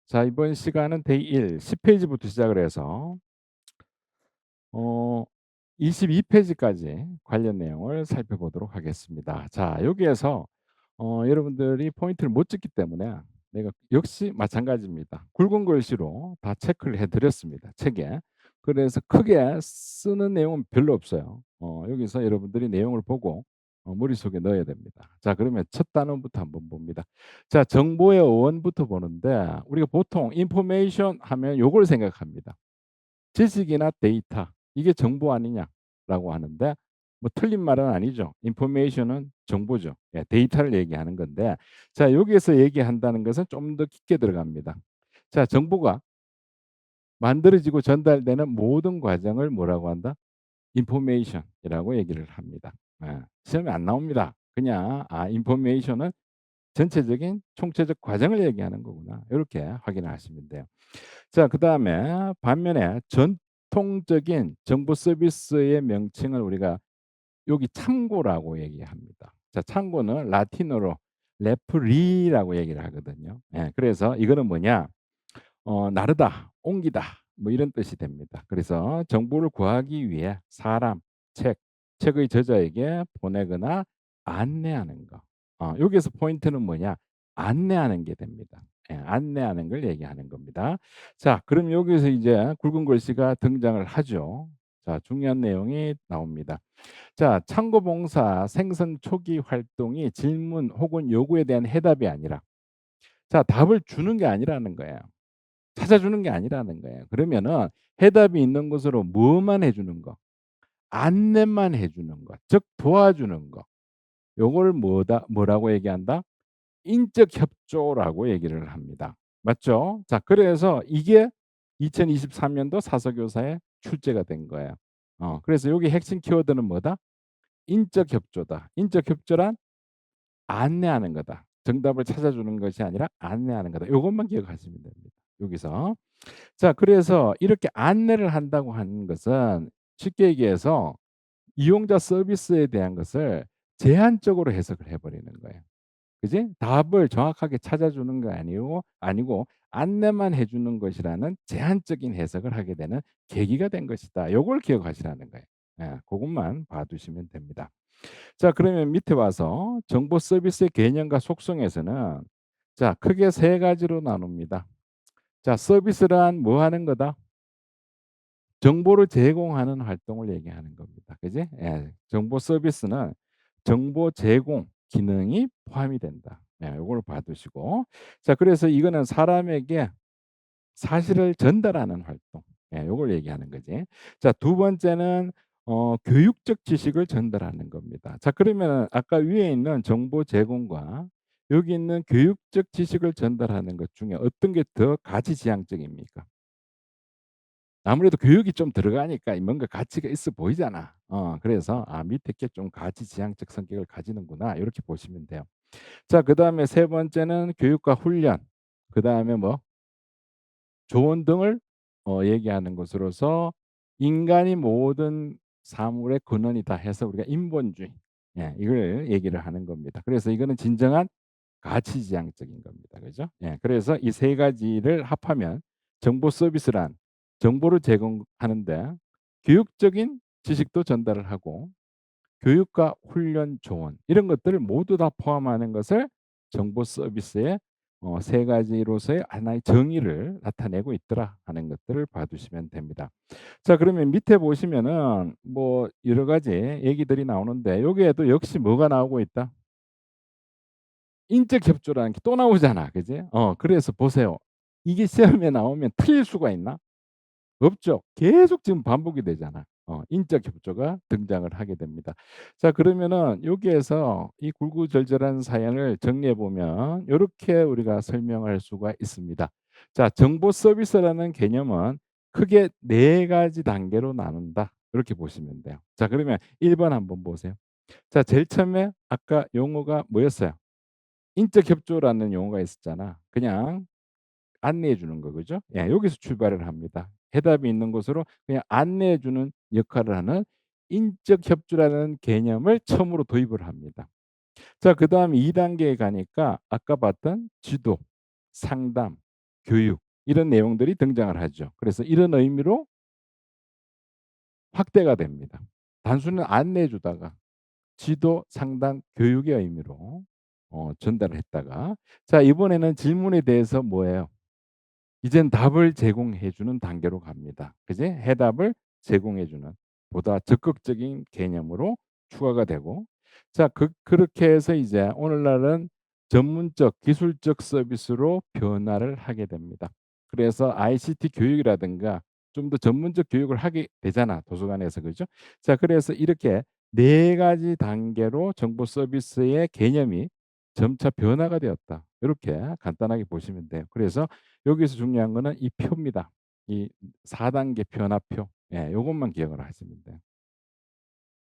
자, 이번 시간은 데이 1 10 페이지부터 시작을 해서 어 22 페이지까지 관련 내용을 살펴보도록 하겠습니다. 자, 여기에서 여러분들이 포인트를 못 찍기 때문에 내가 역시 마찬가지입니다. 굵은 글씨로 다 체크를 해 드렸습니다, 책에. 그래서 크게 쓰는 내용은 별로 없어요. 여기서 여러분들이 내용을 보고 머릿속에 넣어야 됩니다. 자, 그러면 첫 단원부터 한번 봅니다. 자, 정보의 어원부터 보는데 우리가 보통 information 하면 요걸 생각합니다. 지식이나 데이터 이게 정보 아니냐라고 하는데 뭐 틀린 말은 아니죠. information은 정보죠. 예, 데이터를 얘기하는 건데 자, 여기에서 얘기한다는 것은 좀 더 깊게 들어갑니다. 자, 정보가 만들어지고 전달되는 모든 과정을 뭐라고 한다? information이라고 얘기를 합니다. 예. 시험에 안 나옵니다. 그냥 information은 전체적인 총체적 과정을 얘기하는 거구나. 이렇게 확인하시면 돼요. 자, 그다음에 반면에 전통적인 정보 서비스의 명칭을 우리가 여기 참고라고 얘기합니다. 자, 참고는 라틴어로 레프리라고 얘기를 하거든요. 예, 그래서 이거는 뭐냐? 나르다, 옮기다 뭐 이런 뜻이 됩니다. 그래서 정보를 구하기 위해 사람, 책, 책의 저자에게 보내거나 안내하는 거. 여기에서 포인트는 뭐냐? 안내하는 게 됩니다. 예, 안내하는 걸 얘기하는 겁니다. 자, 그럼 여기서 이제 굵은 글씨가 등장을 하죠. 자, 중요한 내용이 나옵니다. 자, 창고봉사 생선 초기 활동이 질문 혹은 요구에 대한 해답이 아니라 자, 답을 주는 게 아니라는 거예요. 찾아주는 게 아니라는 거예요. 그러면은 해답이 있는 곳으로 뭐만 해 주는 거, 안내만 해 주는 것, 즉 도와주는 거. 요걸 뭐라고 얘기한다? 인적 협조라고 얘기를 합니다. 맞죠? 자, 그래서 이게 2023 년도 사서교사에 출제가 된 거예요. 그래서 여기 핵심 키워드는 뭐다? 인적 협조다. 인적 협조란 안내하는 거다. 정답을 찾아주는 것이 아니라 안내하는 거다. 요것만 기억하시면 됩니다. 여기서. 자, 그래서 이렇게 안내를 한다고 하는 것은 쉽게 얘기해서 이용자 서비스에 대한 것을 제한적으로 해석을 해 버리는 거예요. 그지? 답을 정확하게 찾아주는 거 아니고 안내만 해 주는 것이라는 제한적인 해석을 하게 되는 계기가 된 것이다. 요걸 기억하시라는 거예요. 예, 고것만 봐 두시면 됩니다. 자, 그러면 밑에 와서 정보 서비스의 개념과 속성에서는 자, 크게 세 가지로 나눕니다. 자, 서비스란 뭐 하는 거다? 정보를 제공하는 활동을 얘기하는 겁니다. 그지? 예. 정보 서비스는 정보 제공 기능이 포함이 된다. 예, 요걸 봐 두시고. 자, 그래서 이거는 사람에게 사실을 전달하는 활동. 예, 요걸 얘기하는 거지. 자, 두 번째는 교육적 지식을 전달하는 겁니다. 자, 그러면은 아까 위에 있는 정보 제공과 여기 있는 교육적 지식을 전달하는 것 중에 어떤 게 더 가치지향적입니까? 아무래도 교육이 좀 들어가니까 뭔가 가치가 있어 보이잖아. 그래서 '아, 밑에 게 좀 가치지향적 성격을 가지는구나.' 이렇게 보시면 돼요. 자, 그다음에 세 번째는 교육과 훈련, 그다음에 뭐 조언 등을 얘기하는 것으로서 인간이 모든 사물의 근원이다 해서 우리가 인본주의, 예, 이걸 얘기를 하는 겁니다. 그래서 이거는 진정한 가치지향적인 겁니다. 그죠? 예. 그래서 이 세 가지를 합하면 정보 서비스란 정보를 제공하는데 교육적인 지식도 전달을 하고 교육과 훈련 조언 이런 것들을 모두 다 포함하는 것을 정보 서비스의 세 가지로서의 하나의 정의를 나타내고 있더라 하는 것들을 봐 두시면 됩니다. 자, 그러면 밑에 보시면은 뭐 여러 가지 얘기들이 나오는데 여기에도 역시 뭐가 나오고 있다? 인적 협조라는 게 또 나오잖아. 그지? 그래서 보세요. 이게 시험에 나오면 틀릴 수가 있나? 없죠. 계속 지금 반복이 되잖아. 인적 협조가 등장을 하게 됩니다. 자, 그러면은 여기에서 이 굴구절절한 사연을 정리해 보면 요렇게 우리가 설명할 수가 있습니다. 자, 정보 서비스라는 개념은 크게 네 가지 단계로 나눈다. 이렇게 보시면 돼요. 자, 그러면 1번 한번 보세요. 자, 제일 처음에 아까 용어가 뭐였어요? 인적 협조라는 용어가 있었잖아. 그냥 안내해 주는 거, 그죠? 예, 여기서 출발을 합니다. 해답이 있는 곳으로 그냥 안내해 주는 역할을 하는 인적 협조라는 개념을 처음으로 도입을 합니다. 자, 그다음에 2 단계에 가니까 아까 봤던 지도, 상담, 교육 이런 내용들이 등장을 하죠. 그래서 이런 의미로 확대가 됩니다. 단순히 안내해 주다가 지도, 상담, 교육의 의미로 전달을 했다가 자 이번에는 질문에 대해서 뭐예요? 이젠 답을 제공해 주는 단계로 갑니다. 그지? 해답을 제공해 주는 보다 적극적인 개념으로 추가가 되고 자 그렇게 해서 이제 오늘날은 전문적 기술적 서비스로 변화를 하게 됩니다. 그래서 ICT 교육이라든가 좀 더 전문적 교육을 하게 되잖아, 도서관에서. 그죠? 자 그래서 이렇게 4 가지 단계로 정보 서비스의 개념이 점차 변화가 되었다. 요렇게 간단하게 보시면 돼요. 그래서 여기서 중요한 거는 이 표입니다. 이 4 단계 변화표. 예 요것만 기억을 하시면 돼요.